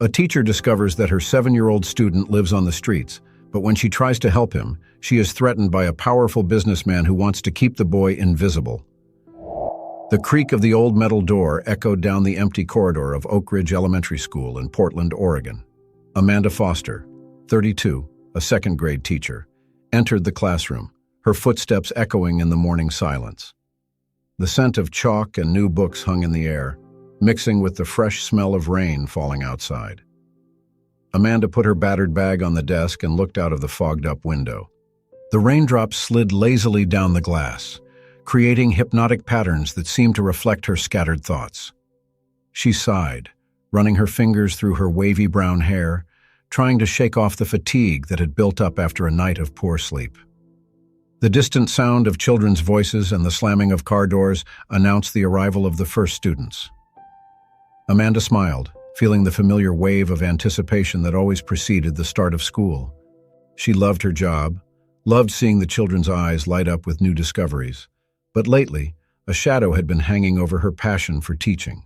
A teacher discovers that her 7-year-old student lives on the streets, but when she tries to help him, she is threatened by a powerful businessman who wants to keep the boy invisible. The creak of the old metal door echoed down the empty corridor of Oak Ridge Elementary School in Portland, Oregon. Amanda Foster, 32, a second-grade teacher, entered the classroom, her footsteps echoing in the morning silence. The scent of chalk and new books hung in the air, mixing with the fresh smell of rain falling outside. Amanda put her battered bag on the desk and looked out of the fogged-up window. The raindrops slid lazily down the glass, creating hypnotic patterns that seemed to reflect her scattered thoughts. She sighed, running her fingers through her wavy brown hair, trying to shake off the fatigue that had built up after a night of poor sleep. The distant sound of children's voices and the slamming of car doors announced the arrival of the first students. Amanda smiled, feeling the familiar wave of anticipation that always preceded the start of school. She loved her job, loved seeing the children's eyes light up with new discoveries, but lately, a shadow had been hanging over her passion for teaching.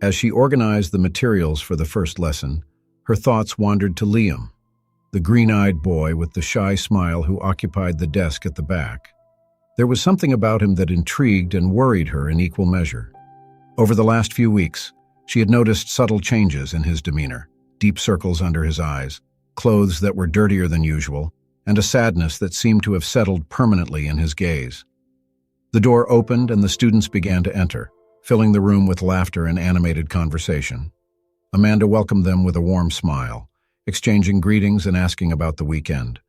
As she organized the materials for the first lesson, her thoughts wandered to Liam, the green-eyed boy with the shy smile who occupied the desk at the back. There was something about him that intrigued and worried her in equal measure. Over the last few weeks, she had noticed subtle changes in his demeanor, deep circles under his eyes, clothes that were dirtier than usual, and a sadness that seemed to have settled permanently in his gaze. The door opened and the students began to enter, filling the room with laughter and animated conversation. Amanda welcomed them with a warm smile, exchanging greetings and asking about the weekend.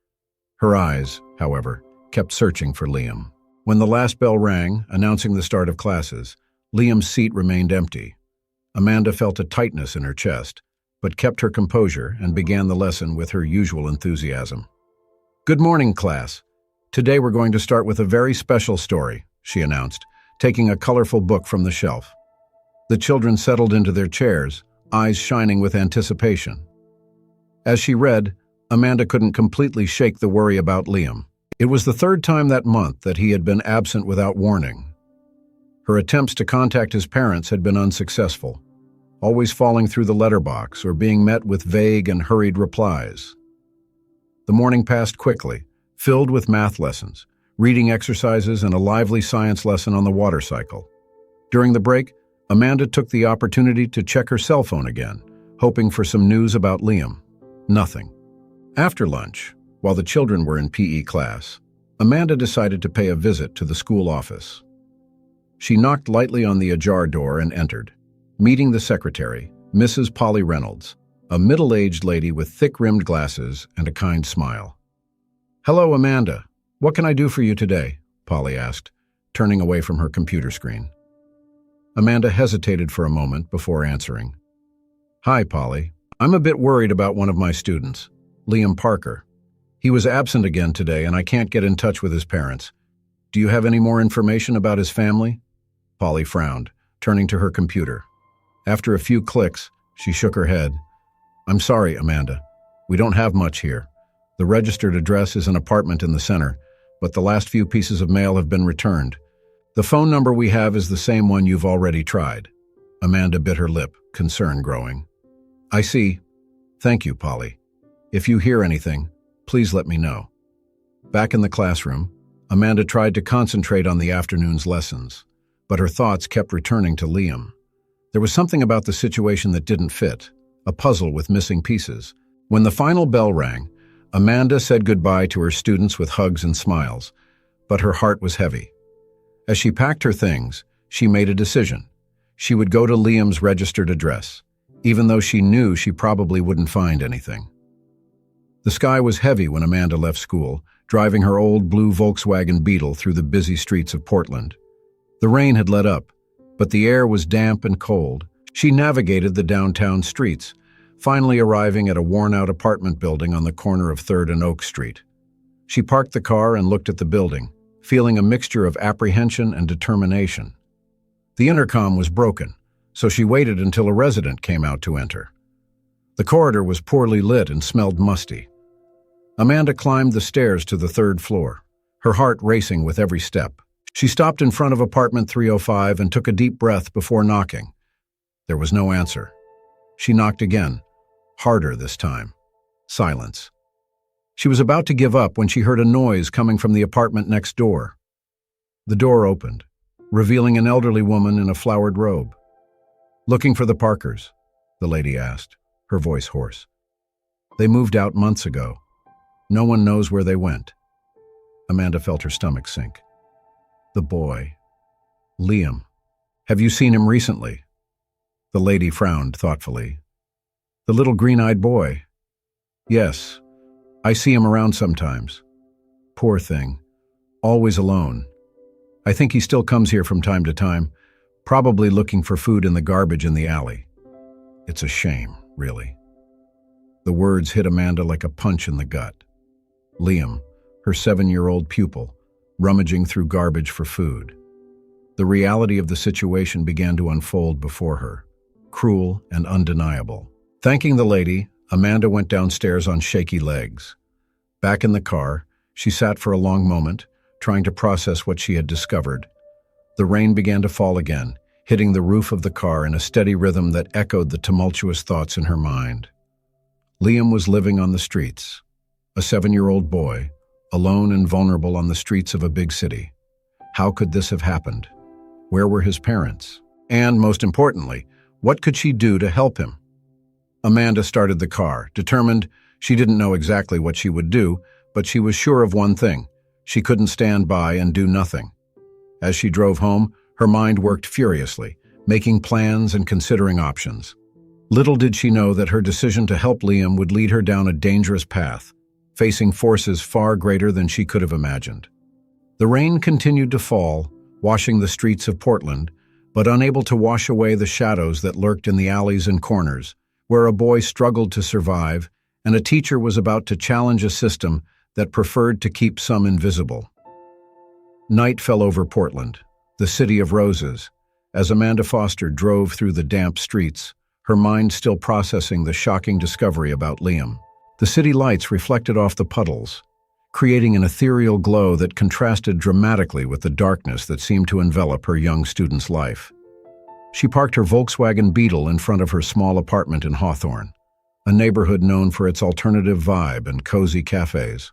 Her eyes, however, kept searching for Liam. When the last bell rang, announcing the start of classes, Liam's seat remained empty. Amanda felt a tightness in her chest, but kept her composure and began the lesson with her usual enthusiasm. "Good morning, class. Today we're going to start with a very special story," she announced, taking a colorful book from the shelf. The children settled into their chairs, eyes shining with anticipation. As she read, Amanda couldn't completely shake the worry about Liam. It was the third time that month that he had been absent without warning. Her attempts to contact his parents had been unsuccessful, always falling through the letterbox or being met with vague and hurried replies. The morning passed quickly, filled with math lessons, reading exercises, and a lively science lesson on the water cycle. During the break, Amanda took the opportunity to check her cell phone again, hoping for some news about Liam. Nothing. After lunch, while the children were in PE class, Amanda decided to pay a visit to the school office. She knocked lightly on the ajar door and entered, meeting the secretary, Mrs. Polly Reynolds, a middle-aged lady with thick-rimmed glasses and a kind smile. "Hello, Amanda. What can I do for you today?" Polly asked, turning away from her computer screen. Amanda hesitated for a moment before answering. "Hi, Polly. I'm a bit worried about one of my students, Liam Parker. He was absent again today and I can't get in touch with his parents. Do you have any more information about his family?" Polly frowned, turning to her computer. After a few clicks, she shook her head. "I'm sorry, Amanda. We don't have much here. The registered address is an apartment in the center, but the last few pieces of mail have been returned. The phone number we have is the same one you've already tried." Amanda bit her lip, concern growing. "I see. Thank you, Polly. If you hear anything, please let me know." Back in the classroom, Amanda tried to concentrate on the afternoon's lessons, but her thoughts kept returning to Liam. There was something about the situation that didn't fit, a puzzle with missing pieces. When the final bell rang, Amanda said goodbye to her students with hugs and smiles, but her heart was heavy. As she packed her things, she made a decision. She would go to Liam's registered address, even though she knew she probably wouldn't find anything. The sky was heavy when Amanda left school, driving her old blue Volkswagen Beetle through the busy streets of Portland. The rain had let up, but the air was damp and cold. She navigated the downtown streets, finally arriving at a worn-out apartment building on the corner of 3rd and Oak Street. She parked the car and looked at the building, feeling a mixture of apprehension and determination. The intercom was broken, so she waited until a resident came out to enter. The corridor was poorly lit and smelled musty. Amanda climbed the stairs to the 3rd floor, her heart racing with every step. She stopped in front of apartment 305 and took a deep breath before knocking. There was no answer. She knocked again, harder this time. Silence. She was about to give up when she heard a noise coming from the apartment next door. The door opened, revealing an elderly woman in a flowered robe. "Looking for the Parkers?" the lady asked, her voice hoarse. "They moved out months ago. No one knows where they went." Amanda felt her stomach sink. The boy. Liam. "Have you seen him recently?" The lady frowned thoughtfully. "The little green-eyed boy?" "Yes. I see him around sometimes. Poor thing. Always alone. I think he still comes here from time to time, probably looking for food in the garbage in the alley. It's a shame, really." The words hit Amanda like a punch in the gut. Liam, her 7-year-old pupil, rummaging through garbage for food. The reality of the situation began to unfold before her, cruel and undeniable. Thanking the lady, Amanda went downstairs on shaky legs. Back in the car, she sat for a long moment, trying to process what she had discovered. The rain began to fall again, hitting the roof of the car in a steady rhythm that echoed the tumultuous thoughts in her mind. Liam was living on the streets, a 7-year-old boy, alone and vulnerable on the streets of a big city. How could this have happened? Where were his parents? And, most importantly, what could she do to help him? Amanda started the car, determined. She didn't know exactly what she would do, but she was sure of one thing: she couldn't stand by and do nothing. As she drove home, her mind worked furiously, making plans and considering options. Little did she know that her decision to help Liam would lead her down a dangerous path, facing forces far greater than she could have imagined. The rain continued to fall, washing the streets of Portland, but unable to wash away the shadows that lurked in the alleys and corners, where a boy struggled to survive and a teacher was about to challenge a system that preferred to keep some invisible. Night fell over Portland, the city of roses, as Amanda Foster drove through the damp streets, her mind still processing the shocking discovery about Liam. The city lights reflected off the puddles, creating an ethereal glow that contrasted dramatically with the darkness that seemed to envelop her young student's life. She parked her Volkswagen Beetle in front of her small apartment in Hawthorne, a neighborhood known for its alternative vibe and cozy cafes.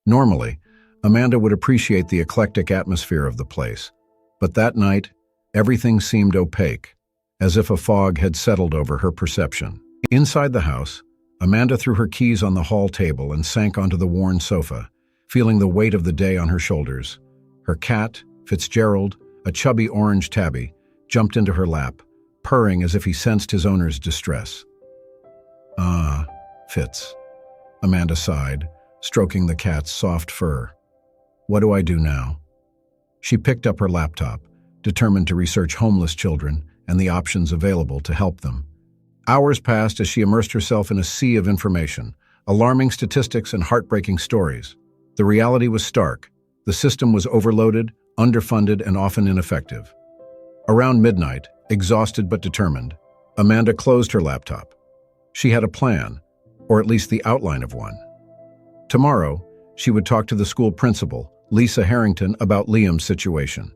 Normally, Amanda would appreciate the eclectic atmosphere of the place, but that night, everything seemed opaque, as if a fog had settled over her perception. Inside the house, Amanda threw her keys on the hall table and sank onto the worn sofa, feeling the weight of the day on her shoulders. Her cat, Fitzgerald, a chubby orange tabby, jumped into her lap, purring as if he sensed his owner's distress. "Ah, Fitz," Amanda sighed, stroking the cat's soft fur. "What do I do now?" She picked up her laptop, determined to research homeless children and the options available to help them. Hours passed as she immersed herself in a sea of information, alarming statistics and heartbreaking stories. The reality was stark. The system was overloaded, underfunded, and often ineffective. Around midnight, exhausted but determined, Amanda closed her laptop. She had a plan, or at least the outline of one. Tomorrow, she would talk to the school principal, Lisa Harrington, about Liam's situation.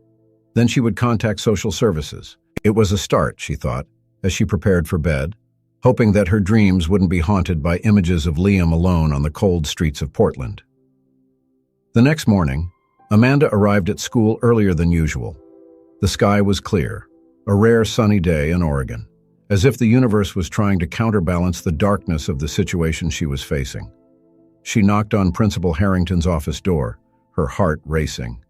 Then she would contact social services. It was a start, she thought, as she prepared for bed, hoping that her dreams wouldn't be haunted by images of Liam alone on the cold streets of Portland. The next morning, Amanda arrived at school earlier than usual. The sky was clear, a rare sunny day in Oregon, as if the universe was trying to counterbalance the darkness of the situation she was facing. She knocked on Principal Harrington's office door, her heart racing.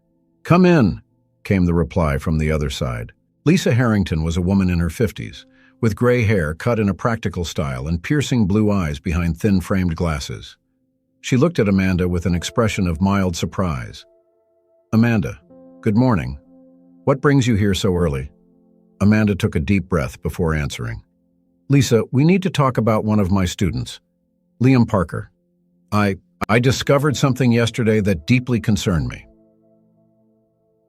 "Come in," came the reply from the other side. Lisa Harrington was a woman in her 50s, with gray hair cut in a practical style and piercing blue eyes behind thin-framed glasses. She looked at Amanda with an expression of mild surprise. "Amanda, good morning. What brings you here so early?" Amanda took a deep breath before answering. "Lisa, we need to talk about one of my students, Liam Parker. I discovered something yesterday that deeply concerned me."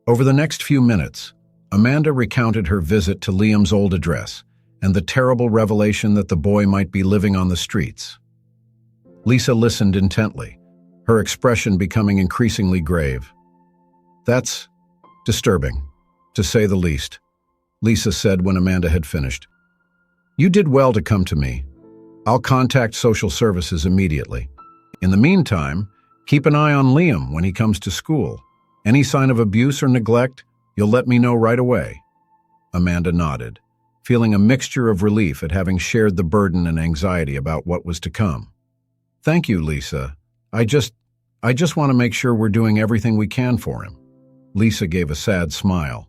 Over the next few minutes, Amanda recounted her visit to Liam's old address and the terrible revelation that the boy might be living on the streets. Lisa listened intently, her expression becoming increasingly grave. "That's disturbing, to say the least," Lisa said when Amanda had finished. You did well to come to me. I'll contact social services immediately. In the meantime, keep an eye on Liam when he comes to school. Any sign of abuse or neglect, you'll let me know right away." Amanda nodded, feeling a mixture of relief at having shared the burden and anxiety about what was to come. "Thank you, Lisa. I just want to make sure we're doing everything we can for him." Lisa gave a sad smile.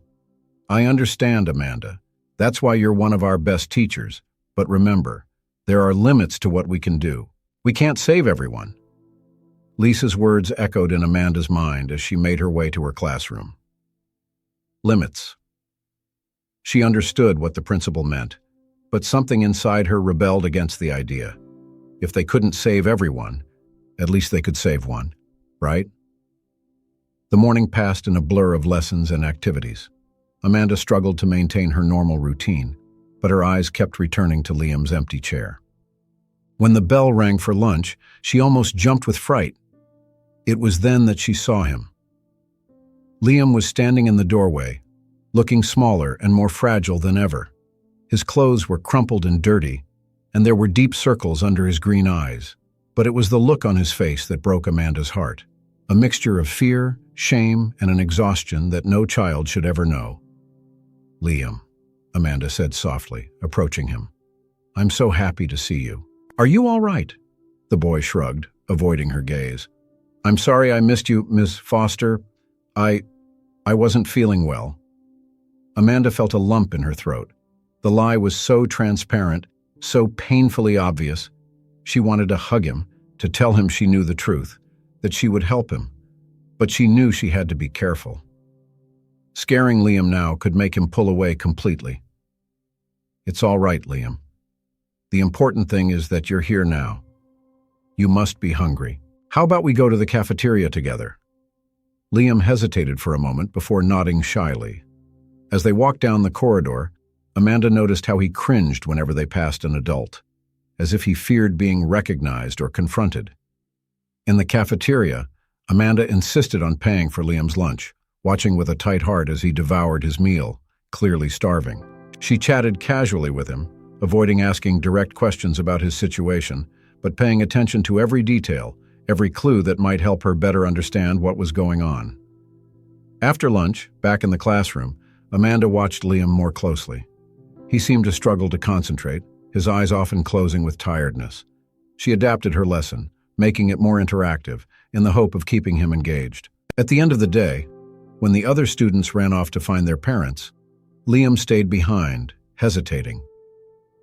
"I understand, Amanda. That's why you're one of our best teachers. But remember, there are limits to what we can do. We can't save everyone." Lisa's words echoed in Amanda's mind as she made her way to her classroom. Limits. She understood what the principal meant, but something inside her rebelled against the idea. If they couldn't save everyone, at least they could save one, right? The morning passed in a blur of lessons and activities. Amanda struggled to maintain her normal routine, but her eyes kept returning to Liam's empty chair. When the bell rang for lunch, she almost jumped with fright. It was then that she saw him. Liam was standing in the doorway, looking smaller and more fragile than ever. His clothes were crumpled and dirty, and there were deep circles under his green eyes. But it was the look on his face that broke Amanda's heart, a mixture of fear, shame, and an exhaustion that no child should ever know. "Liam," Amanda said softly, approaching him. "I'm so happy to see you. Are you all right?" The boy shrugged, avoiding her gaze. "I'm sorry I missed you, Miss Foster. I wasn't feeling well." Amanda felt a lump in her throat. The lie was so transparent, so painfully obvious. She wanted to hug him, to tell him she knew the truth, that she would help him. But she knew she had to be careful. Scaring Liam now could make him pull away completely. "It's all right, Liam. The important thing is that you're here now. You must be hungry. How about we go to the cafeteria together?" Liam hesitated for a moment before nodding shyly. As they walked down the corridor, Amanda noticed how he cringed whenever they passed an adult, as if he feared being recognized or confronted. In the cafeteria, Amanda insisted on paying for Liam's lunch, watching with a tight heart as he devoured his meal, clearly starving. She chatted casually with him, avoiding asking direct questions about his situation, but paying attention to every detail, every clue that might help her better understand what was going on. After lunch, back in the classroom, Amanda watched Liam more closely. He seemed to struggle to concentrate, his eyes often closing with tiredness. She adapted her lesson, making it more interactive, in the hope of keeping him engaged. At the end of the day, when the other students ran off to find their parents, Liam stayed behind, hesitating.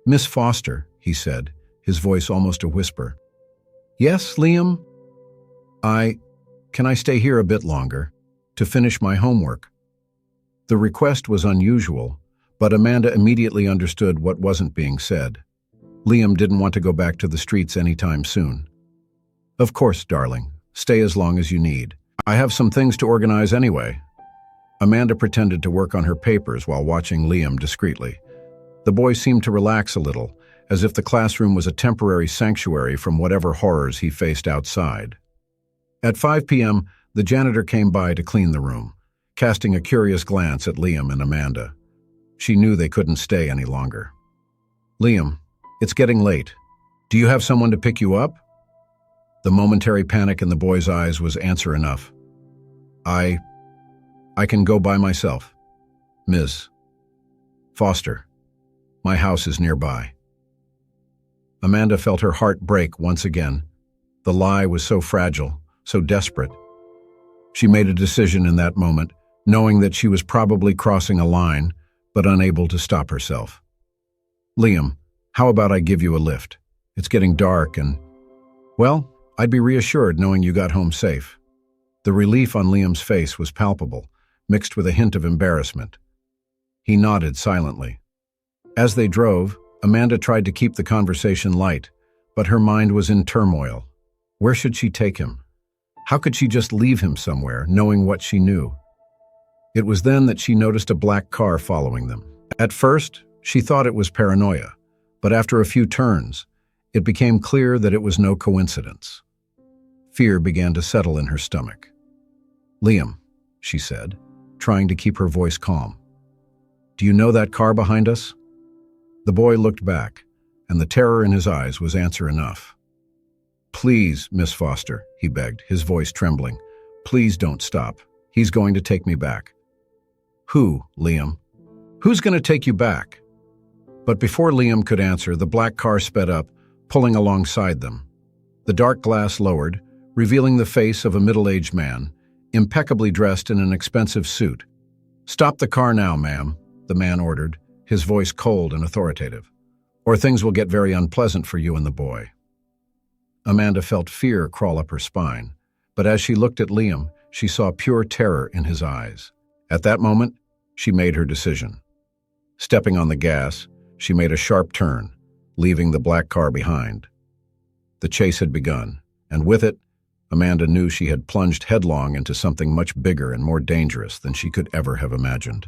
"Miss Foster," he said, his voice almost a whisper. "Yes, Liam? Can I stay here a bit longer, to finish my homework?" The request was unusual, but Amanda immediately understood what wasn't being said. Liam didn't want to go back to the streets anytime soon. "Of course, darling. Stay as long as you need. I have some things to organize anyway." Amanda pretended to work on her papers while watching Liam discreetly. The boy seemed to relax a little, as if the classroom was a temporary sanctuary from whatever horrors he faced outside. At 5 p.m., the janitor came by to clean the room, casting a curious glance at Liam and Amanda. She knew they couldn't stay any longer. "Liam, it's getting late. Do you have someone to pick you up?" The momentary panic in the boy's eyes was answer enough. I can go by myself. Ms. Foster, my house is nearby." Amanda felt her heart break once again. The lie was so fragile, so desperate. She made a decision in that moment, knowing that she was probably crossing a line, but unable to stop herself. "Liam, how about I give you a lift? It's getting dark and, well, I'd be reassured knowing you got home safe." The relief on Liam's face was palpable, mixed with a hint of embarrassment. He nodded silently. As they drove, Amanda tried to keep the conversation light, but her mind was in turmoil. Where should she take him? How could she just leave him somewhere, knowing what she knew? It was then that she noticed a black car following them. At first, she thought it was paranoia, but after a few turns, it became clear that it was no coincidence. Fear began to settle in her stomach. "Liam," she said, trying to keep her voice calm. "Do you know that car behind us?" The boy looked back, and the terror in his eyes was answer enough. "Please, Miss Foster," he begged, his voice trembling. "Please don't stop. He's going to take me back." "Who, Liam? Who's going to take you back?" But before Liam could answer, the black car sped up, pulling alongside them. The dark glass lowered, revealing the face of a middle-aged man, impeccably dressed in an expensive suit. "Stop the car now, ma'am," the man ordered, his voice cold and authoritative, "or things will get very unpleasant for you and the boy." Amanda felt fear crawl up her spine, but as she looked at Liam, she saw pure terror in his eyes. At that moment, she made her decision. Stepping on the gas, she made a sharp turn, leaving the black car behind. The chase had begun, and with it, Amanda knew she had plunged headlong into something much bigger and more dangerous than she could ever have imagined.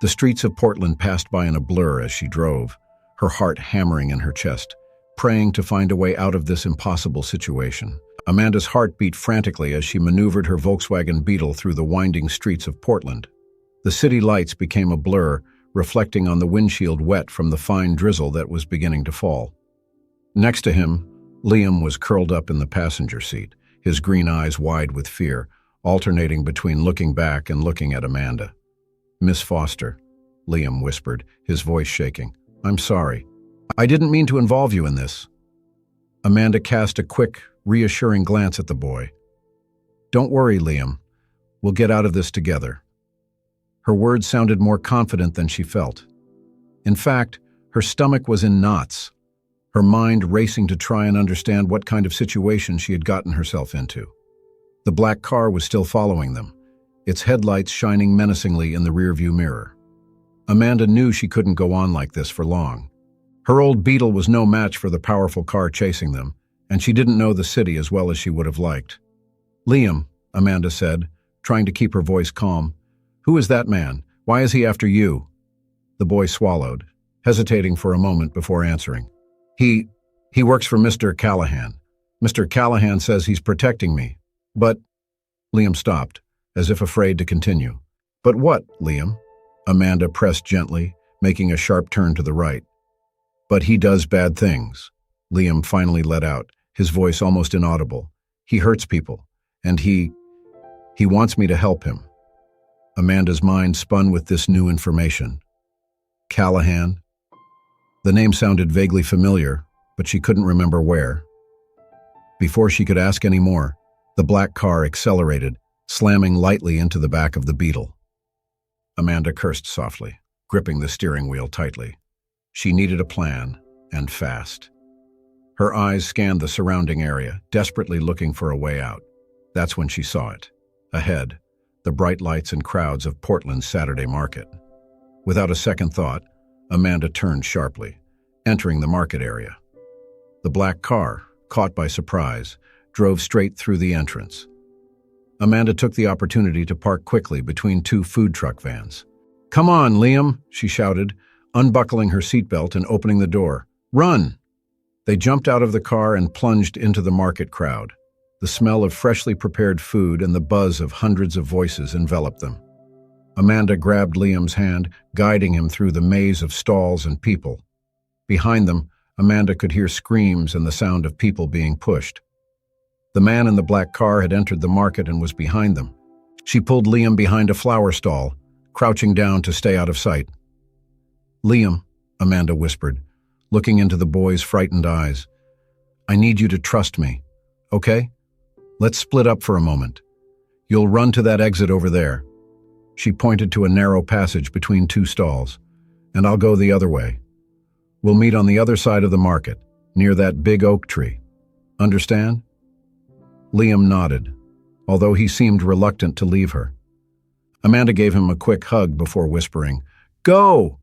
The streets of Portland passed by in a blur as she drove, her heart hammering in her chest, praying to find a way out of this impossible situation. Amanda's heart beat frantically as she maneuvered her Volkswagen Beetle through the winding streets of Portland. The city lights became a blur, reflecting on the windshield wet from the fine drizzle that was beginning to fall. Next to him, Liam was curled up in the passenger seat, his green eyes wide with fear, alternating between looking back and looking at Amanda. "Miss Foster," Liam whispered, his voice shaking. "I'm sorry. I didn't mean to involve you in this." Amanda cast a quick, reassuring glance at the boy. "Don't worry, Liam. We'll get out of this together." Her words sounded more confident than she felt. In fact, her stomach was in knots, her mind racing to try and understand what kind of situation she had gotten herself into. The black car was still following them, its headlights shining menacingly in the rearview mirror. Amanda knew she couldn't go on like this for long. Her old Beetle was no match for the powerful car chasing them, and she didn't know the city as well as she would have liked. "Liam," Amanda said, trying to keep her voice calm, "who is that man? Why is he after you?" The boy swallowed, hesitating for a moment before answering. He works for Mr. Callahan. Mr. Callahan says he's protecting me. But—" Liam stopped, as if afraid to continue. "But what, Liam?" Amanda pressed gently, making a sharp turn to the right. "But he does bad things," Liam finally let out, his voice almost inaudible. "He hurts people, and he wants me to help him." Amanda's mind spun with this new information. Callahan? The name sounded vaguely familiar, but she couldn't remember where. Before she could ask any more, the black car accelerated, slamming lightly into the back of the Beetle. Amanda cursed softly, gripping the steering wheel tightly. She needed a plan, and fast. Her eyes scanned the surrounding area, desperately looking for a way out. That's when she saw it. Ahead, the bright lights and crowds of Portland's Saturday market. Without a second thought, Amanda turned sharply, entering the market area. The black car, caught by surprise, drove straight through the entrance. Amanda took the opportunity to park quickly between two food truck vans. "Come on, Liam," she shouted, unbuckling her seatbelt and opening the door. "Run!" They jumped out of the car and plunged into the market crowd. The smell of freshly prepared food and the buzz of hundreds of voices enveloped them. Amanda grabbed Liam's hand, guiding him through the maze of stalls and people. Behind them, Amanda could hear screams and the sound of people being pushed. The man in the black car had entered the market and was behind them. She pulled Liam behind a flower stall, crouching down to stay out of sight. "Liam," Amanda whispered, looking into the boy's frightened eyes, "I need you to trust me, okay? Let's split up for a moment. You'll run to that exit over there." She pointed to a narrow passage between two stalls. "And I'll go the other way. We'll meet on the other side of the market, near that big oak tree. Understand?" Liam nodded, although he seemed reluctant to leave her. Amanda gave him a quick hug before whispering, "Go!"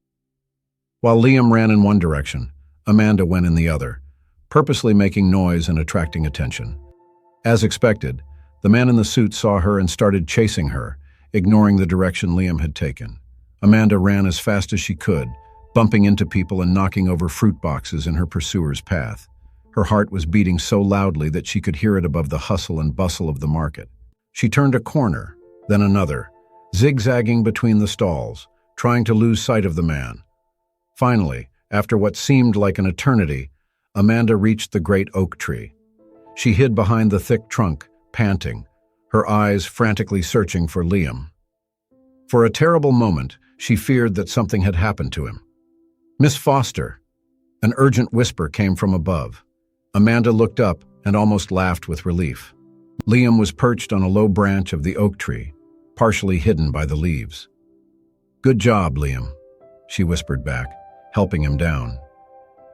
While Liam ran in one direction, Amanda went in the other, purposely making noise and attracting attention. As expected, the man in the suit saw her and started chasing her, ignoring the direction Liam had taken. Amanda ran as fast as she could, bumping into people and knocking over fruit boxes in her pursuer's path. Her heart was beating so loudly that she could hear it above the hustle and bustle of the market. She turned a corner, then another, zigzagging between the stalls, trying to lose sight of the man. Finally, After what seemed like an eternity, Amanda reached the great oak tree. She hid behind the thick trunk, panting, her eyes frantically searching for Liam. For a terrible moment, she feared that something had happened to him. "Miss Foster!" An urgent whisper came from above. Amanda looked up and almost laughed with relief. Liam was perched on a low branch of the oak tree, partially hidden by the leaves. "Good job, Liam," she whispered back, helping him down.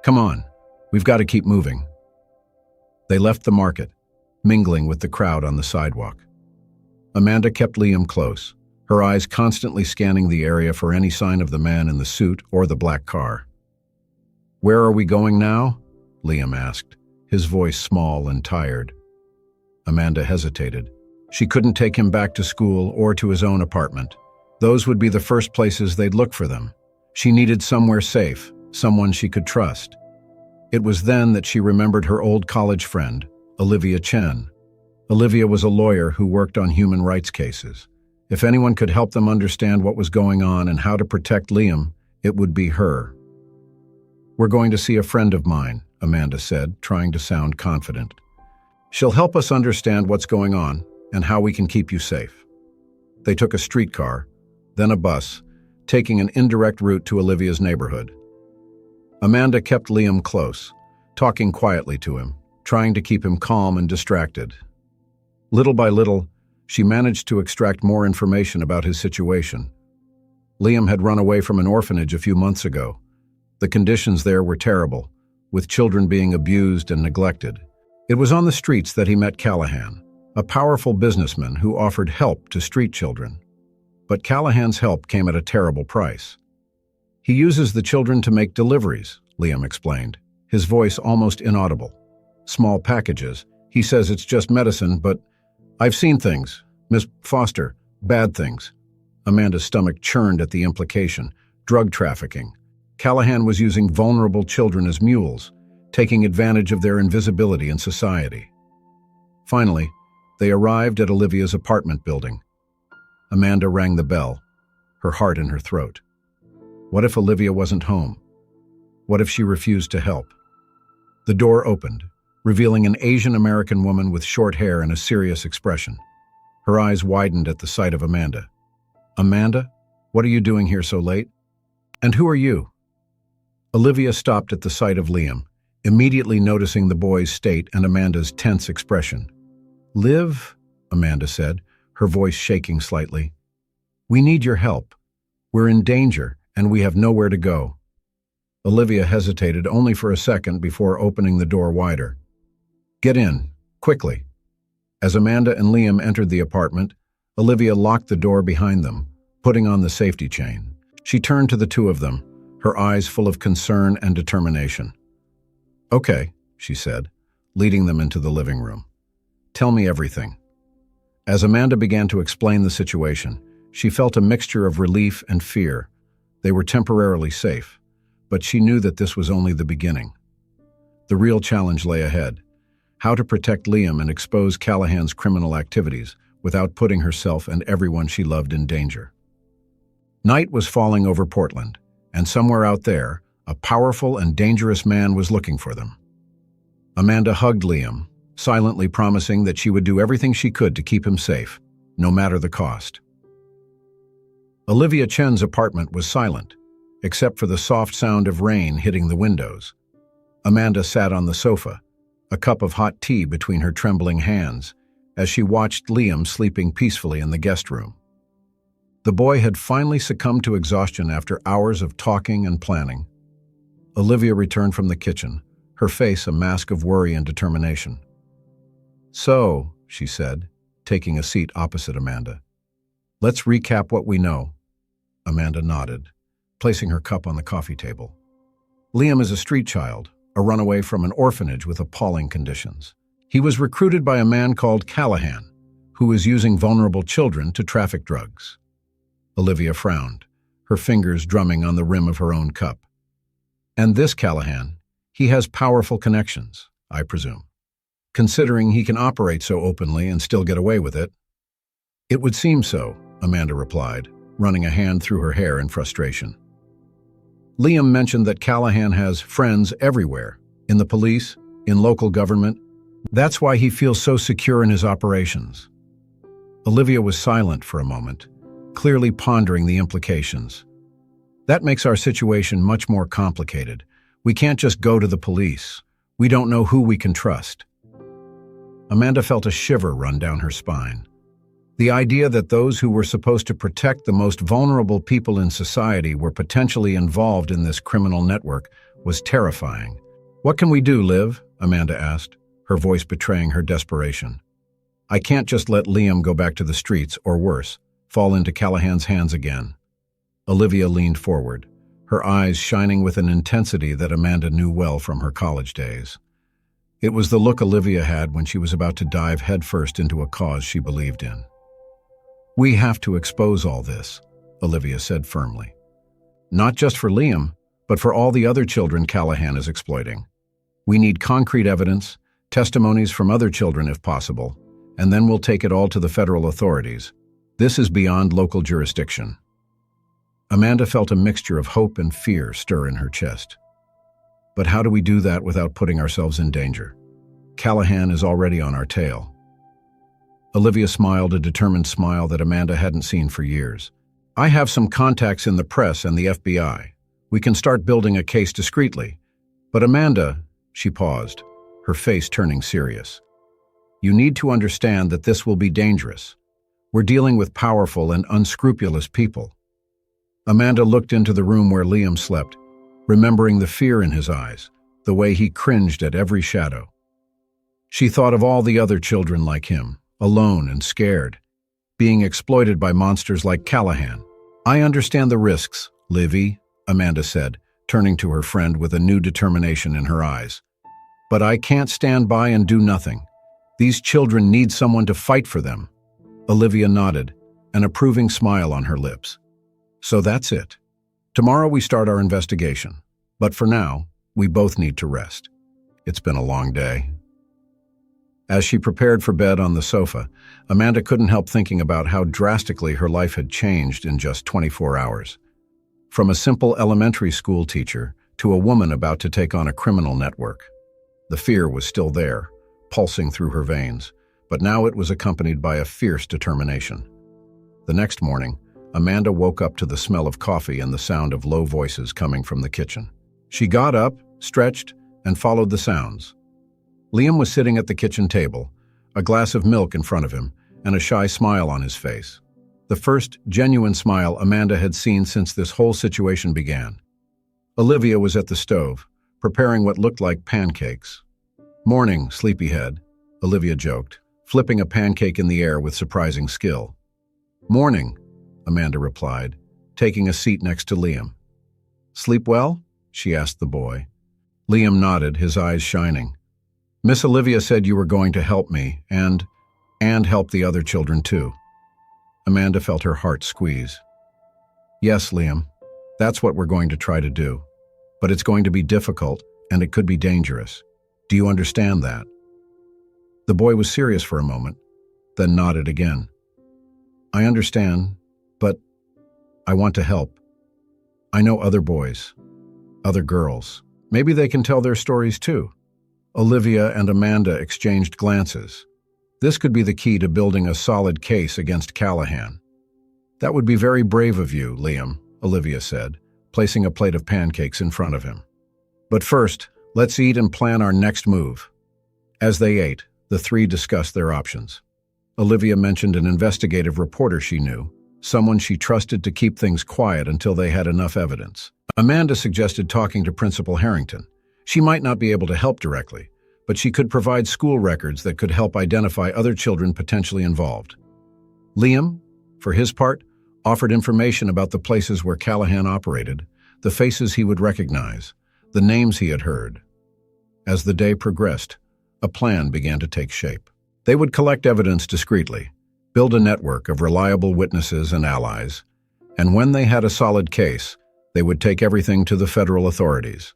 "Come on, we've got to keep moving." They left the market, mingling with the crowd on the sidewalk. Amanda kept Liam close, her eyes constantly scanning the area for any sign of the man in the suit or the black car. "Where are we going now?" Liam asked, his voice small and tired. Amanda hesitated. She couldn't take him back to school or to his own apartment. Those would be the first places they'd look for them. She needed somewhere safe, someone she could trust. It was then that she remembered her old college friend, Olivia Chen. Olivia was a lawyer who worked on human rights cases. If anyone could help them understand what was going on and how to protect Liam, it would be her. "We're going to see a friend of mine," Amanda said, trying to sound confident. "She'll help us understand what's going on and how we can keep you safe." They took a streetcar, then a bus, taking an indirect route to Olivia's neighborhood. Amanda kept Liam close, talking quietly to him, trying to keep him calm and distracted. Little by little, she managed to extract more information about his situation. Liam had run away from an orphanage a few months ago. The conditions there were terrible, with children being abused and neglected. It was on the streets that he met Callahan, a powerful businessman who offered help to street children. But Callahan's help came at a terrible price. "He uses the children to make deliveries," Liam explained, his voice almost inaudible. "Small packages. He says it's just medicine, but I've seen things, Miss Foster, bad things." Amanda's stomach churned at the implication. Drug trafficking. Callahan was using vulnerable children as mules, taking advantage of their invisibility in society. Finally, they arrived at Olivia's apartment building. Amanda rang the bell, her heart in her throat. What if Olivia wasn't home? What if she refused to help? The door opened, revealing an Asian American woman with short hair and a serious expression. Her eyes widened at the sight of Amanda. "Amanda, what are you doing here so late? And who are you?" Olivia stopped at the sight of Liam, immediately noticing the boy's state and Amanda's tense expression. "Liv," Amanda said, her voice shaking slightly. "We need your help. We're in danger, and we have nowhere to go." Olivia hesitated only for a second before opening the door wider. "Get in, quickly." As Amanda and Liam entered the apartment, Olivia locked the door behind them, putting on the safety chain. She turned to the two of them, her eyes full of concern and determination. "Okay," she said, leading them into the living room. "Tell me everything." As Amanda began to explain the situation, she felt a mixture of relief and fear. They were temporarily safe, but she knew that this was only the beginning. The real challenge lay ahead: how to protect Liam and expose Callahan's criminal activities without putting herself and everyone she loved in danger. Night was falling over Portland, and somewhere out there, a powerful and dangerous man was looking for them. Amanda hugged Liam, silently promising that she would do everything she could to keep him safe, no matter the cost. Olivia Chen's apartment was silent, except for the soft sound of rain hitting the windows. Amanda sat on the sofa, a cup of hot tea between her trembling hands, as she watched Liam sleeping peacefully in the guest room. The boy had finally succumbed to exhaustion after hours of talking and planning. Olivia returned from the kitchen, her face a mask of worry and determination. "So," she said, taking a seat opposite Amanda, "let's recap what we know." Amanda nodded, placing her cup on the coffee table. Liam is a street child, a runaway from an orphanage with appalling conditions. He was recruited by a man called Callahan, who is using vulnerable children to traffic drugs. Olivia frowned, her fingers drumming on the rim of her own cup. "And this Callahan, he has powerful connections, I presume, considering he can operate so openly and still get away with it." "It would seem so," Amanda replied, running a hand through her hair in frustration. Liam mentioned that Callahan has friends everywhere, in the police, in local government. That's why he feels so secure in his operations. Olivia was silent for a moment, clearly pondering the implications. That makes our situation much more complicated. We can't just go to the police. We don't know who we can trust. Amanda felt a shiver run down her spine. The idea that those who were supposed to protect the most vulnerable people in society were potentially involved in this criminal network was terrifying. "What can we do, Liv?" Amanda asked, her voice betraying her desperation. "I can't just let Liam go back to the streets, or worse, fall into Callahan's hands again." Olivia leaned forward, her eyes shining with an intensity that Amanda knew well from her college days. It was the look Olivia had when she was about to dive headfirst into a cause she believed in. "We have to expose all this," Olivia said firmly. "Not just for Liam, but for all the other children Callahan is exploiting. We need concrete evidence, testimonies from other children if possible, and then we'll take it all to the federal authorities. This is beyond local jurisdiction." Amanda felt a mixture of hope and fear stir in her chest. But how do we do that without putting ourselves in danger? Callahan is already on our tail. Olivia smiled a determined smile that Amanda hadn't seen for years. "I have some contacts in the press and the FBI. We can start building a case discreetly. But Amanda," she paused, her face turning serious, "you need to understand that this will be dangerous. We're dealing with powerful and unscrupulous people." Amanda looked into the room where Liam slept, remembering the fear in his eyes, the way he cringed at every shadow. She thought of all the other children like him, alone and scared, being exploited by monsters like Callahan. "I understand the risks, Livy," Amanda said, turning to her friend with a new determination in her eyes. "But I can't stand by and do nothing. These children need someone to fight for them." Olivia nodded, an approving smile on her lips. "So that's it. Tomorrow we start our investigation. But for now, we both need to rest. It's been a long day." As she prepared for bed on the sofa, Amanda couldn't help thinking about how drastically her life had changed in just 24 hours. From a simple elementary school teacher to a woman about to take on a criminal network. The fear was still there, pulsing through her veins, but now it was accompanied by a fierce determination. The next morning, Amanda woke up to the smell of coffee and the sound of low voices coming from the kitchen. She got up, stretched, and followed the sounds. Liam was sitting at the kitchen table, a glass of milk in front of him, and a shy smile on his face. The first genuine smile Amanda had seen since this whole situation began. Olivia was at the stove, preparing what looked like pancakes. "Morning, sleepyhead," Olivia joked, flipping a pancake in the air with surprising skill. "Morning," Amanda replied, taking a seat next to Liam. "Sleep well?" she asked the boy. Liam nodded, his eyes shining. "Miss Olivia said you were going to help me, and help the other children too." Amanda felt her heart squeeze. "Yes, Liam, that's what we're going to try to do. But it's going to be difficult, and it could be dangerous. Do you understand that?" The boy was serious for a moment, then nodded again. "I understand, but I want to help. I know other boys, other girls. Maybe they can tell their stories too." Olivia and Amanda exchanged glances. This could be the key to building a solid case against Callahan. "That would be very brave of you, Liam," Olivia said, placing a plate of pancakes in front of him. "But first, let's eat and plan our next move." As they ate, the three discussed their options. Olivia mentioned an investigative reporter she knew, someone she trusted to keep things quiet until they had enough evidence. Amanda suggested talking to Principal Harrington. She might not be able to help directly, but she could provide school records that could help identify other children potentially involved. Liam, for his part, offered information about the places where Callahan operated, the faces he would recognize, the names he had heard. As the day progressed, a plan began to take shape. They would collect evidence discreetly, build a network of reliable witnesses and allies, and when they had a solid case, they would take everything to the federal authorities.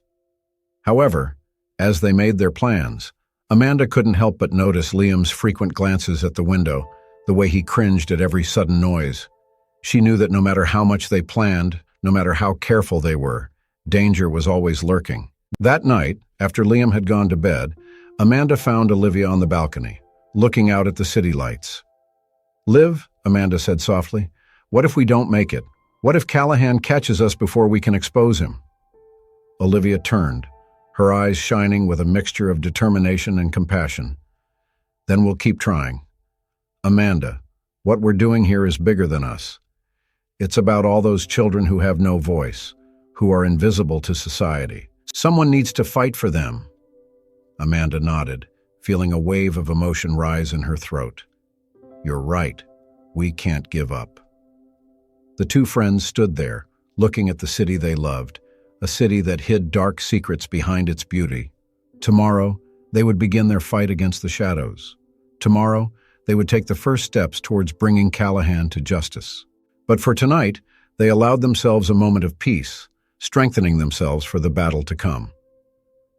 However, as they made their plans, Amanda couldn't help but notice Liam's frequent glances at the window, the way he cringed at every sudden noise. She knew that no matter how much they planned, no matter how careful they were, Danger was always lurking. That night, after Liam had gone to bed, Amanda found Olivia on the balcony, looking out at the city lights. "Liv," Amanda said softly, "what if we don't make it? What if Callahan catches us before we can expose him?" Olivia turned, her eyes shining with a mixture of determination and compassion. "Then we'll keep trying. Amanda, what we're doing here is bigger than us. It's about all those children who have no voice, who are invisible to society. Someone needs to fight for them." Amanda nodded, feeling a wave of emotion rise in her throat. "You're right. We can't give up." The two friends stood there, looking at the city they loved, a city that hid dark secrets behind its beauty. Tomorrow, they would begin their fight against the shadows. Tomorrow, they would take the first steps towards bringing Callahan to justice. But for tonight, they allowed themselves a moment of peace, strengthening themselves for the battle to come.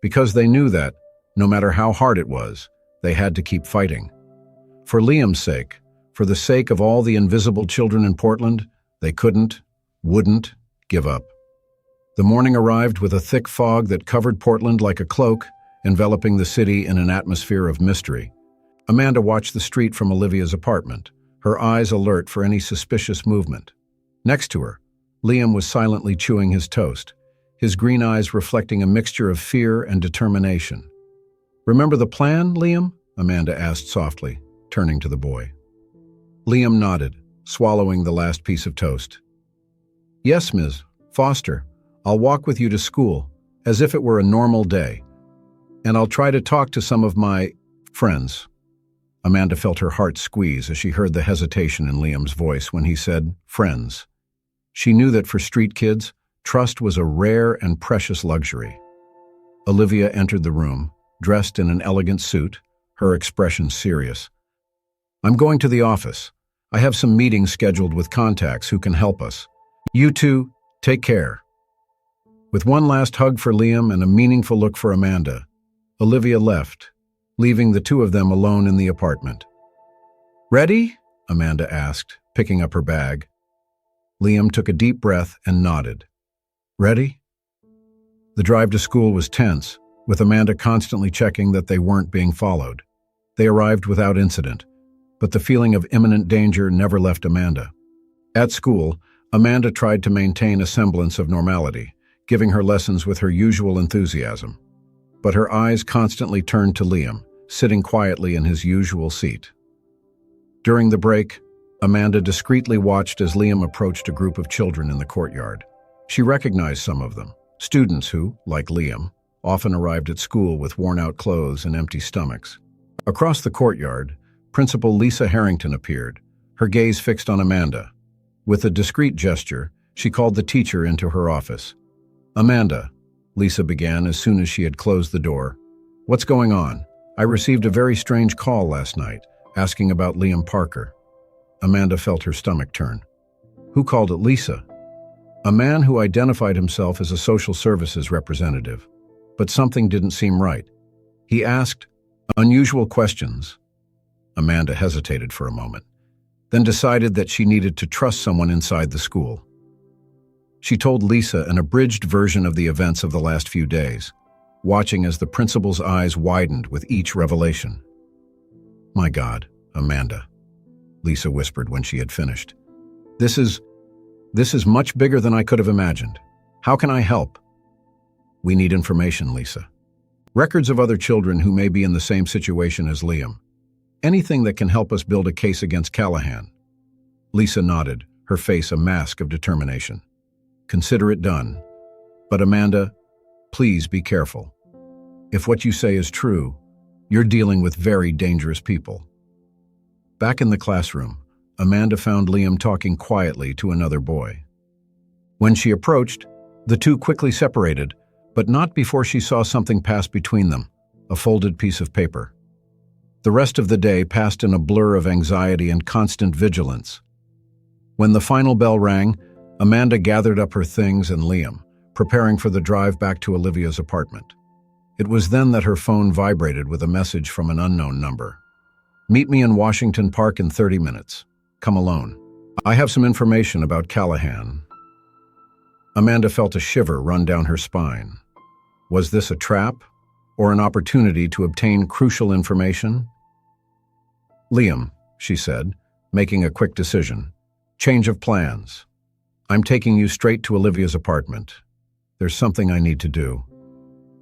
Because they knew that, no matter how hard it was, they had to keep fighting. For Liam's sake, for the sake of all the invisible children in Portland, they wouldn't give up. The morning arrived with a thick fog that covered Portland like a cloak, enveloping the city in an atmosphere of mystery. Amanda watched the street from Olivia's apartment, her eyes alert for any suspicious movement. Next to her, Liam was silently chewing his toast, his green eyes reflecting a mixture of fear and determination. "Remember the plan, Liam?" Amanda asked softly, turning to the boy. Liam nodded, swallowing the last piece of toast. "Yes, Ms. Foster. I'll walk with you to school, as if it were a normal day. And I'll try to talk to some of my friends." Amanda felt her heart squeeze as she heard the hesitation in Liam's voice when he said, "friends." She knew that for street kids, trust was a rare and precious luxury. Olivia entered the room, dressed in an elegant suit, her expression serious. "I'm going to the office. I have some meetings scheduled with contacts who can help us. You two, take care." With one last hug for Liam and a meaningful look for Amanda, Olivia left, leaving the two of them alone in the apartment. "Ready?" Amanda asked, picking up her bag. Liam took a deep breath and nodded. "Ready?" The drive to school was tense, with Amanda constantly checking that they weren't being followed. They arrived without incident, but the feeling of imminent danger never left Amanda. At school, Amanda tried to maintain a semblance of normality, giving her lessons with her usual enthusiasm. But her eyes constantly turned to Liam, sitting quietly in his usual seat. During the break, Amanda discreetly watched as Liam approached a group of children in the courtyard. She recognized some of them, students who, like Liam, often arrived at school with worn-out clothes and empty stomachs. Across the courtyard, Principal Lisa Harrington appeared, her gaze fixed on Amanda. With a discreet gesture, she called the teacher into her office. "Amanda," Lisa began as soon as she had closed the door. "What's going on? I received a very strange call last night, asking about Liam Parker." Amanda felt her stomach turn. Who called it? Lisa? A man who identified himself as a social services representative. But something didn't seem right. He asked unusual questions. Amanda hesitated for a moment, then decided that she needed to trust someone inside the school. She told Lisa an abridged version of the events of the last few days, watching as the principal's eyes widened with each revelation. "My God, Amanda," Lisa whispered when she had finished. This is much bigger than I could have imagined. How can I help?" "We need information, Lisa. Records of other children who may be in the same situation as Liam. Anything that can help us build a case against Callahan." Lisa nodded, her face a mask of determination. "Consider it done. But Amanda, please be careful. If what you say is true, you're dealing with very dangerous people." Back in the classroom, Amanda found Liam talking quietly to another boy. When she approached, the two quickly separated, but not before she saw something pass between them, a folded piece of paper. The rest of the day passed in a blur of anxiety and constant vigilance. When the final bell rang, Amanda gathered up her things and Liam, preparing for the drive back to Olivia's apartment. It was then that her phone vibrated with a message from an unknown number. "Meet me in Washington Park in 30 minutes. Come alone. I have some information about Callahan." Amanda felt a shiver run down her spine. Was this a trap, or an opportunity to obtain crucial information? "Liam," she said, making a quick decision. "Change of plans. I'm taking you straight to Olivia's apartment. There's something I need to do."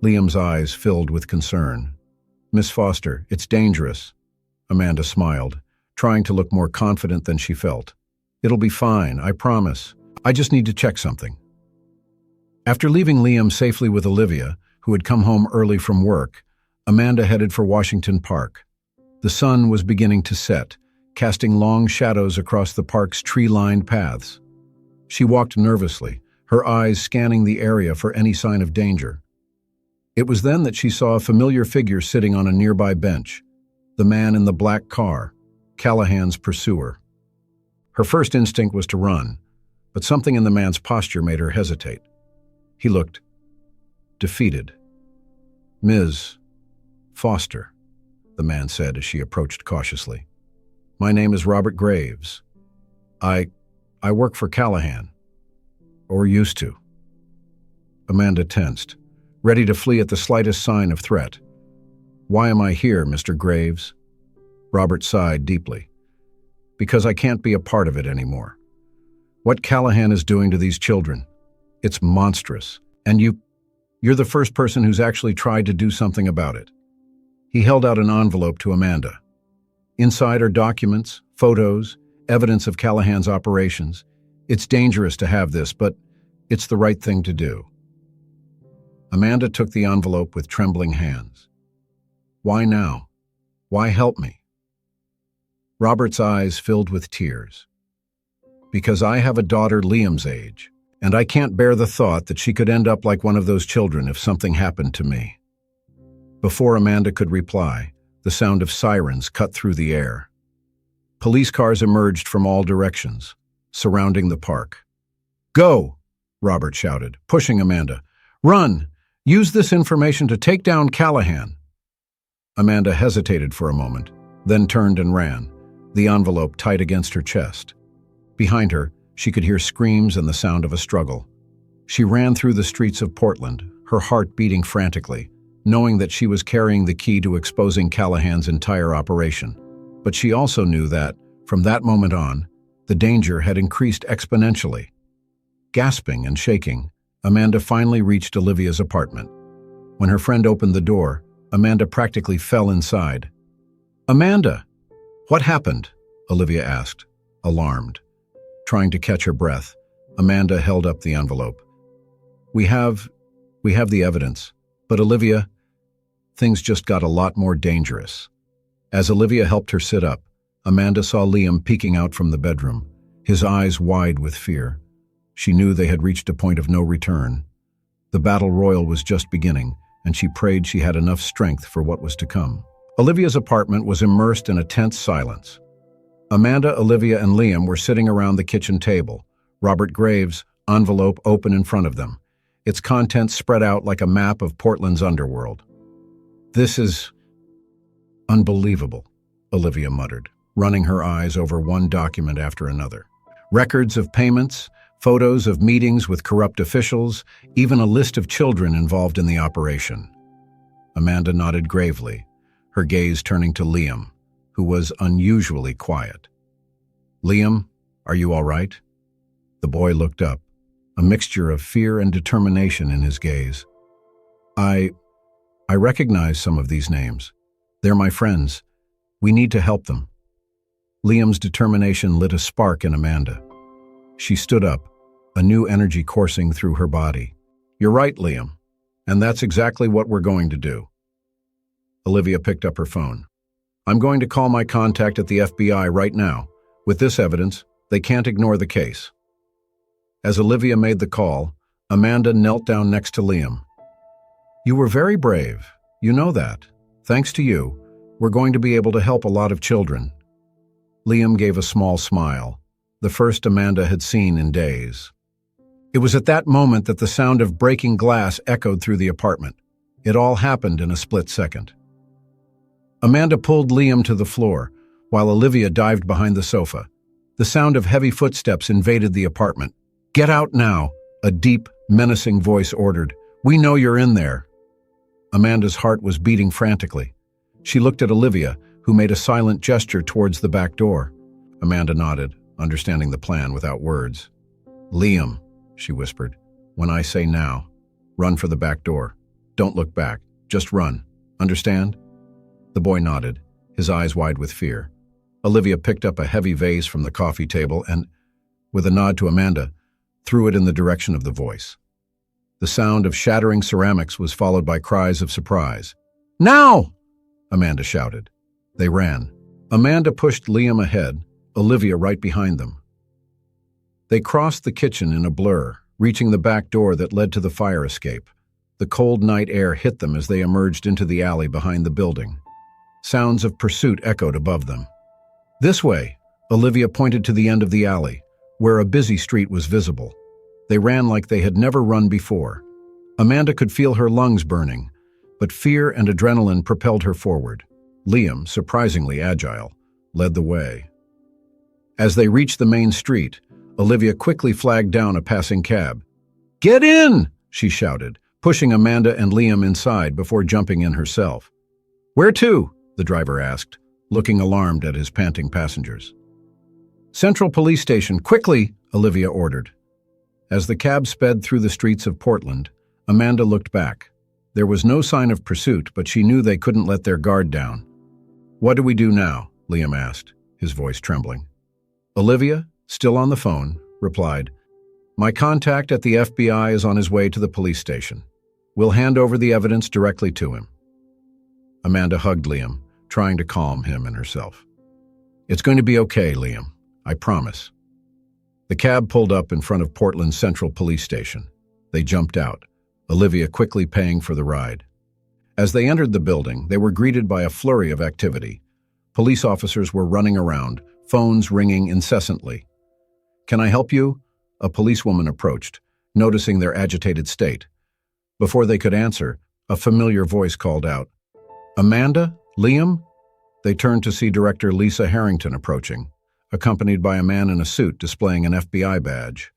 Liam's eyes filled with concern. "Miss Foster, it's dangerous." Amanda smiled, trying to look more confident than she felt. "It'll be fine, I promise. I just need to check something." After leaving Liam safely with Olivia, who had come home early from work, Amanda headed for Washington Park. The sun was beginning to set, casting long shadows across the park's tree-lined paths. She walked nervously, her eyes scanning the area for any sign of danger. It was then that she saw a familiar figure sitting on a nearby bench, the man in the black car, Callahan's pursuer. Her first instinct was to run, but something in the man's posture made her hesitate. He looked defeated. "Ms. Foster," the man said as she approached cautiously. "My name is Robert Graves. I work for Callahan. Or used to." Amanda tensed, ready to flee at the slightest sign of threat. "Why am I here, Mr. Graves?" Robert sighed deeply. "Because I can't be a part of it anymore. What Callahan is doing to these children, it's monstrous, and you're the first person who's actually tried to do something about it." He held out an envelope to Amanda. Inside are documents, photos, evidence of Callahan's operations. "It's dangerous to have this, but it's the right thing to do." Amanda took the envelope with trembling hands. "Why now? Why help me?" Robert's eyes filled with tears. "Because I have a daughter Liam's age, and I can't bear the thought that she could end up like one of those children if something happened to me." Before Amanda could reply, the sound of sirens cut through the air. Police cars emerged from all directions, surrounding the park. "Go!" Robert shouted, pushing Amanda. "Run! Use this information to take down Callahan!" Amanda hesitated for a moment, then turned and ran, the envelope tight against her chest. Behind her, she could hear screams and the sound of a struggle. She ran through the streets of Portland, her heart beating frantically, knowing that she was carrying the key to exposing Callahan's entire operation. But she also knew that, from that moment on, the danger had increased exponentially. Gasping and shaking, Amanda finally reached Olivia's apartment. When her friend opened the door, Amanda practically fell inside. "Amanda! What happened?" Olivia asked, alarmed. Trying to catch her breath, Amanda held up the envelope. We have the evidence, but Olivia, things just got a lot more dangerous." As Olivia helped her sit up, Amanda saw Liam peeking out from the bedroom, his eyes wide with fear. She knew they had reached a point of no return. The battle royal was just beginning, and she prayed she had enough strength for what was to come. Olivia's apartment was immersed in a tense silence. Amanda, Olivia, and Liam were sitting around the kitchen table, Robert Graves' envelope open in front of them, its contents spread out like a map of Portland's underworld. "This is unbelievable," Olivia muttered, running her eyes over one document after another. Records of payments, photos of meetings with corrupt officials, even a list of children involved in the operation. Amanda nodded gravely, her gaze turning to Liam, who was unusually quiet. "Liam, are you all right?" The boy looked up, a mixture of fear and determination in his gaze. I recognize some of these names. They're my friends. We need to help them." Liam's determination lit a spark in Amanda. She stood up, a new energy coursing through her body. "You're right, Liam, and that's exactly what we're going to do." Olivia picked up her phone. "I'm going to call my contact at the FBI right now. With this evidence, they can't ignore the case." As Olivia made the call, Amanda knelt down next to Liam. "You were very brave. You know that. Thanks to you, we're going to be able to help a lot of children." Liam gave a small smile, the first Amanda had seen in days. It was at that moment that the sound of breaking glass echoed through the apartment. It all happened in a split second. Amanda pulled Liam to the floor, while Olivia dived behind the sofa. The sound of heavy footsteps invaded the apartment. "Get out now!" A deep, menacing voice ordered, "We know you're in there." Amanda's heart was beating frantically. She looked at Olivia, who made a silent gesture towards the back door. Amanda nodded, understanding the plan without words. "Liam," she whispered, "when I say now, run for the back door. Don't look back. Just run. Understand?" The boy nodded, his eyes wide with fear. Olivia picked up a heavy vase from the coffee table and, with a nod to Amanda, threw it in the direction of the voice. The sound of shattering ceramics was followed by cries of surprise. "Now!" Amanda shouted. They ran. Amanda pushed Liam ahead, Olivia right behind them. They crossed the kitchen in a blur, reaching the back door that led to the fire escape. The cold night air hit them as they emerged into the alley behind the building. Sounds of pursuit echoed above them. "This way," Olivia pointed to the end of the alley, where a busy street was visible. They ran like they had never run before. Amanda could feel her lungs burning, but fear and adrenaline propelled her forward. Liam, surprisingly agile, led the way. As they reached the main street, Olivia quickly flagged down a passing cab. "Get in!" she shouted, pushing Amanda and Liam inside before jumping in herself. "Where to?" the driver asked, looking alarmed at his panting passengers. "Central Police Station, quickly!" Olivia ordered. As the cab sped through the streets of Portland, Amanda looked back. There was no sign of pursuit, but she knew they couldn't let their guard down. "What do we do now?" Liam asked, his voice trembling. Olivia, still on the phone, replied, "My contact at the FBI is on his way to the police station. We'll hand over the evidence directly to him." Amanda hugged Liam, trying to calm him and herself. "It's going to be okay, Liam. I promise." The cab pulled up in front of Portland's Central Police Station. They jumped out, Olivia quickly paying for the ride. As they entered the building, they were greeted by a flurry of activity. Police officers were running around, phones ringing incessantly. "Can I help you?" A policewoman approached, noticing their agitated state. Before they could answer, a familiar voice called out, "Amanda? Liam?" They turned to see Director Lisa Harrington approaching, accompanied by a man in a suit displaying an FBI badge.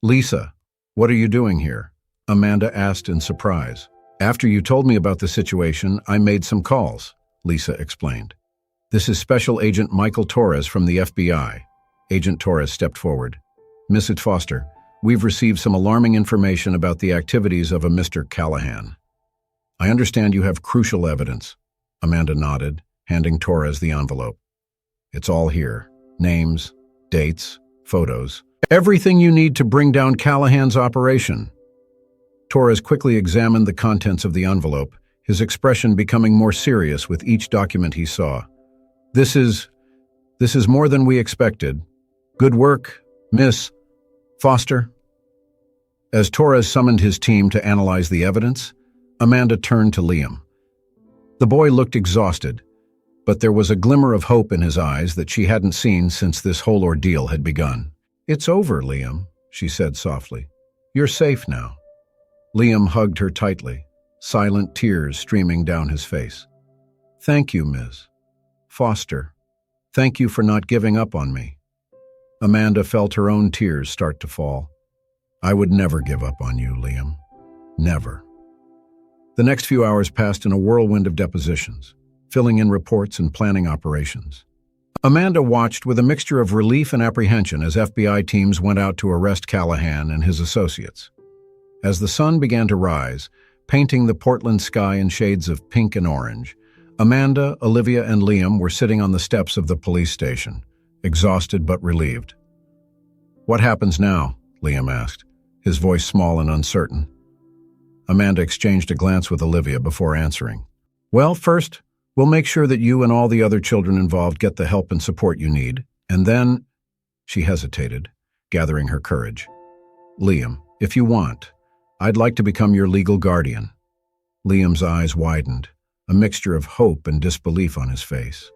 "Lisa, what are you doing here?" Amanda asked in surprise. "After you told me about the situation, I made some calls," Lisa explained. "This is Special Agent Michael Torres from the FBI." Agent Torres stepped forward. "Mrs. Foster, we've received some alarming information about the activities of a Mr. Callahan." "I understand you have crucial evidence." Amanda nodded, handing Torres the envelope. "It's all here. Names, dates, photos. Everything you need to bring down Callahan's operation." Torres quickly examined the contents of the envelope, his expression becoming more serious with each document he saw. This is more than we expected. Good work, Miss Foster." As Torres summoned his team to analyze the evidence, Amanda turned to Liam. The boy looked exhausted, but there was a glimmer of hope in his eyes that she hadn't seen since this whole ordeal had begun. "It's over, Liam," she said softly. "You're safe now." Liam hugged her tightly, silent tears streaming down his face. "Thank you, Ms. Foster. Thank you for not giving up on me." Amanda felt her own tears start to fall. "I would never give up on you, Liam. Never." The next few hours passed in a whirlwind of depositions, filling in reports and planning operations. Amanda watched with a mixture of relief and apprehension as FBI teams went out to arrest Callahan and his associates. As the sun began to rise, painting the Portland sky in shades of pink and orange, Amanda, Olivia, and Liam were sitting on the steps of the police station, exhausted but relieved. "What happens now?" Liam asked, his voice small and uncertain. Amanda exchanged a glance with Olivia before answering. "Well, first, we'll make sure that you and all the other children involved get the help and support you need, and then—" She hesitated, gathering her courage. "Liam, if you want, I'd like to become your legal guardian." Liam's eyes widened, a mixture of hope and disbelief on his face.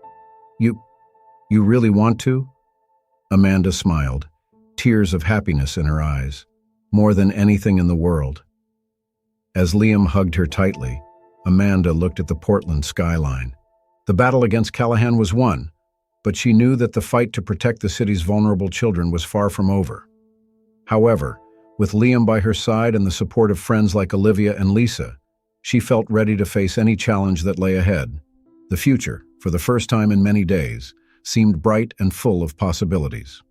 You really want to?" Amanda smiled, tears of happiness in her eyes, more than anything in the world. As Liam hugged her tightly, Amanda looked at the Portland skyline. The battle against Callahan was won, but she knew that the fight to protect the city's vulnerable children was far from over. However, With Liam by her side and the support of friends like Olivia and Lisa, she felt ready to face any challenge that lay ahead. The future, for the first time in many days, seemed bright and full of possibilities.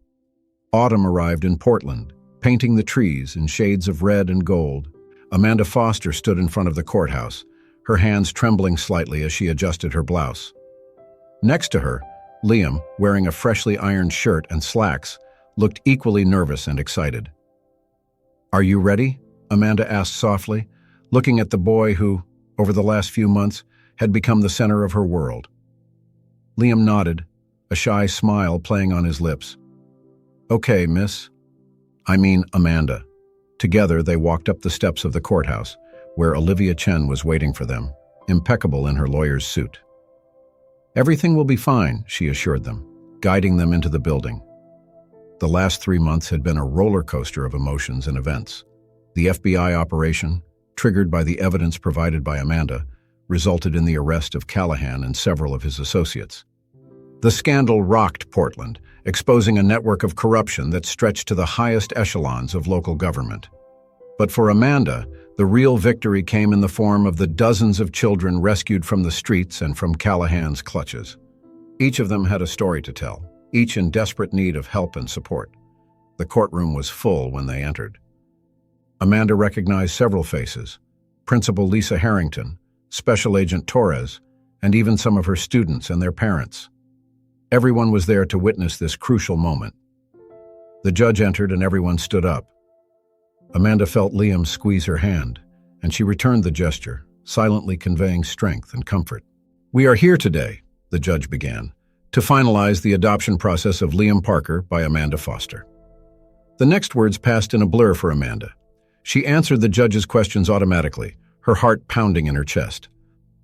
Autumn arrived in Portland, painting the trees in shades of red and gold. Amanda Foster stood in front of the courthouse, her hands trembling slightly as she adjusted her blouse. Next to her, Liam, wearing a freshly ironed shirt and slacks, looked equally nervous and excited. "Are you ready?" Amanda asked softly, looking at the boy who, over the last few months, had become the center of her world. Liam nodded, a shy smile playing on his lips. "Okay, miss. I mean Amanda." Together, they walked up the steps of the courthouse, where Olivia Chen was waiting for them, impeccable in her lawyer's suit. "Everything will be fine," she assured them, guiding them into the building. The last 3 months had been a roller coaster of emotions and events. The FBI operation, triggered by the evidence provided by Amanda, resulted in the arrest of Callahan and several of his associates. The scandal rocked Portland, exposing a network of corruption that stretched to the highest echelons of local government. But for Amanda, the real victory came in the form of the dozens of children rescued from the streets and from Callahan's clutches. Each of them had a story to tell, each in desperate need of help and support. The courtroom was full when they entered. Amanda recognized several faces: Principal Lisa Harrington, Special Agent Torres, and even some of her students and their parents. Everyone was there to witness this crucial moment. The judge entered and everyone stood up. Amanda felt Liam squeeze her hand, and she returned the gesture, silently conveying strength and comfort. "We are here today," the judge began, "to finalize the adoption process of Liam Parker by Amanda Foster." The next words passed in a blur for Amanda. She answered the judge's questions automatically, her heart pounding in her chest.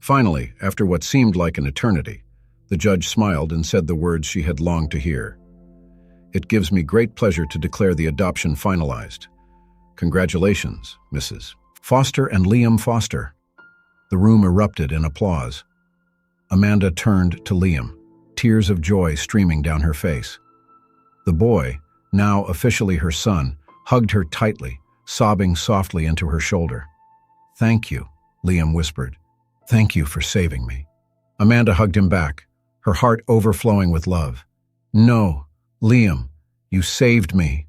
Finally, after what seemed like an eternity, the judge smiled and said the words she had longed to hear. "It gives me great pleasure to declare the adoption finalized. Congratulations, Mrs. Foster and Liam Foster." The room erupted in applause. Amanda turned to Liam, tears of joy streaming down her face. The boy, now officially her son, hugged her tightly, sobbing softly into her shoulder. "Thank you," Liam whispered. "Thank you for saving me." Amanda hugged him back, her heart overflowing with love. "No, Liam, you saved me."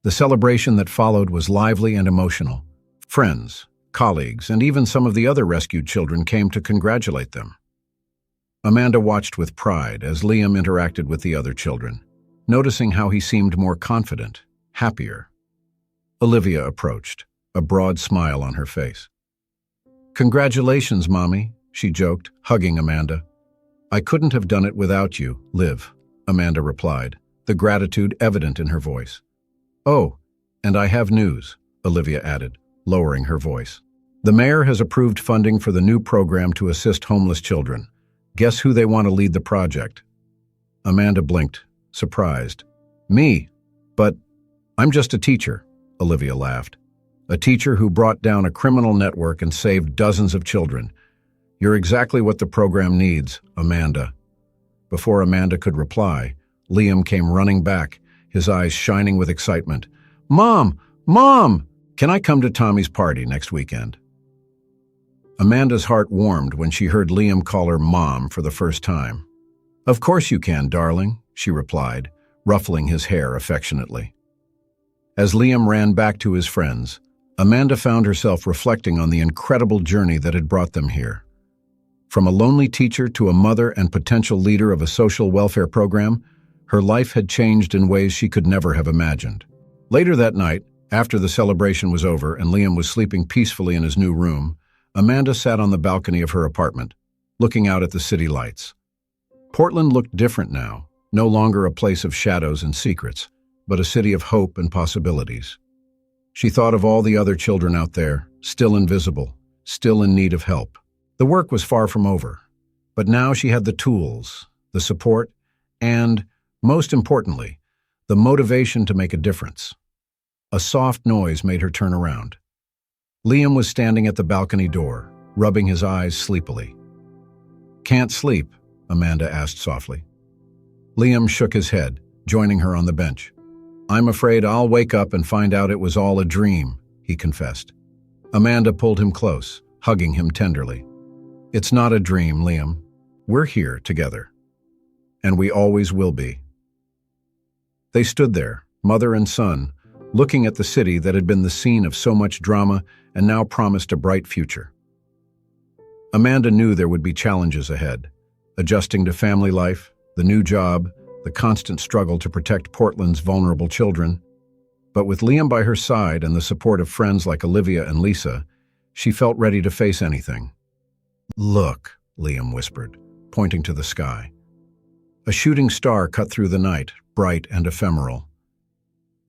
The celebration that followed was lively and emotional. Friends, colleagues, and even some of the other rescued children came to congratulate them. Amanda watched with pride as Liam interacted with the other children, noticing how he seemed more confident, happier. Olivia approached, a broad smile on her face. "Congratulations, Mommy," she joked, hugging Amanda. "I couldn't have done it without you, Liv," Amanda replied, the gratitude evident in her voice. "Oh, and I have news," Olivia added, lowering her voice. "The mayor has approved funding for the new program to assist homeless children. Guess who they want to lead the project?" Amanda blinked, surprised. "Me? But I'm just a teacher," Olivia laughed. "A teacher who brought down a criminal network and saved dozens of children. You're exactly what the program needs, Amanda." Before Amanda could reply, Liam came running back, his eyes shining with excitement. "Mom! Mom! Can I come to Tommy's party next weekend?" Amanda's heart warmed when she heard Liam call her Mom for the first time. "Of course you can, darling," she replied, ruffling his hair affectionately. As Liam ran back to his friends, Amanda found herself reflecting on the incredible journey that had brought them here. From a lonely teacher to a mother and potential leader of a social welfare program, her life had changed in ways she could never have imagined. Later that night, after the celebration was over and Liam was sleeping peacefully in his new room, Amanda sat on the balcony of her apartment, looking out at the city lights. Portland looked different now, no longer a place of shadows and secrets, but a city of hope and possibilities. She thought of all the other children out there, still invisible, still in need of help. The work was far from over, but now she had the tools, the support, and, most importantly, the motivation to make a difference. A soft noise made her turn around. Liam was standing at the balcony door, rubbing his eyes sleepily. "Can't sleep?" Amanda asked softly. Liam shook his head, joining her on the bench. "I'm afraid I'll wake up and find out it was all a dream," he confessed. Amanda pulled him close, hugging him tenderly. "It's not a dream, Liam. We're here together. And we always will be." They stood there, mother and son, looking at the city that had been the scene of so much drama and now promised a bright future. Amanda knew there would be challenges ahead, adjusting to family life, the new job, the constant struggle to protect Portland's vulnerable children. But with Liam by her side and the support of friends like Olivia and Lisa, she felt ready to face anything. "Look," Liam whispered, pointing to the sky. A shooting star cut through the night, bright and ephemeral.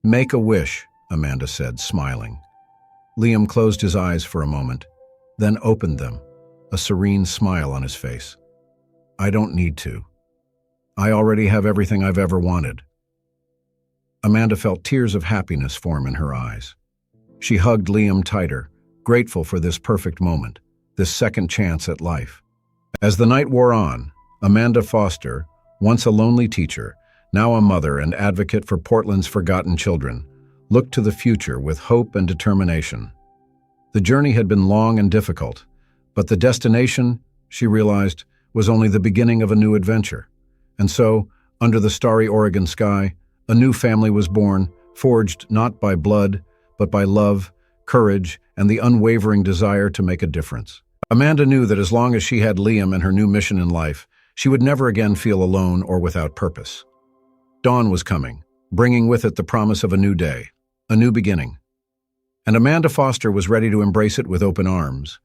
"Make a wish," Amanda said, smiling. Liam closed his eyes for a moment, then opened them, a serene smile on his face. "I don't need to. I already have everything I've ever wanted." Amanda felt tears of happiness form in her eyes. She hugged Liam tighter, grateful for this perfect moment, this second chance at life. As the night wore on, Amanda Foster, once a lonely teacher, now a mother and advocate for Portland's forgotten children, looked to the future with hope and determination. The journey had been long and difficult, but the destination, she realized, was only the beginning of a new adventure. And so, under the starry Oregon sky, a new family was born, forged not by blood, but by love, courage, and the unwavering desire to make a difference. Amanda knew that as long as she had Liam and her new mission in life, she would never again feel alone or without purpose. Dawn was coming, bringing with it the promise of a new day, a new beginning. And Amanda Foster was ready to embrace it with open arms,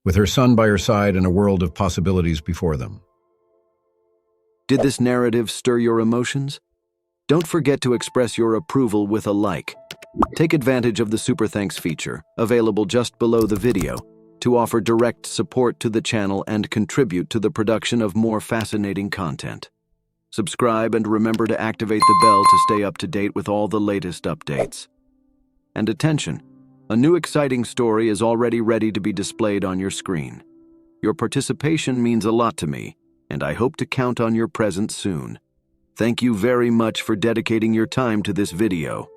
with her son by her side and a world of possibilities before them. Did this narrative stir your emotions? Don't forget to express your approval with a like. Take advantage of the Super Thanks feature, available just below the video, to offer direct support to the channel and contribute to the production of more fascinating content. Subscribe and remember to activate the bell to stay up to date with all the latest updates. And attention, a new exciting story is already ready to be displayed on your screen. Your participation means a lot to me, and I hope to count on your presence soon. Thank you very much for dedicating your time to this video.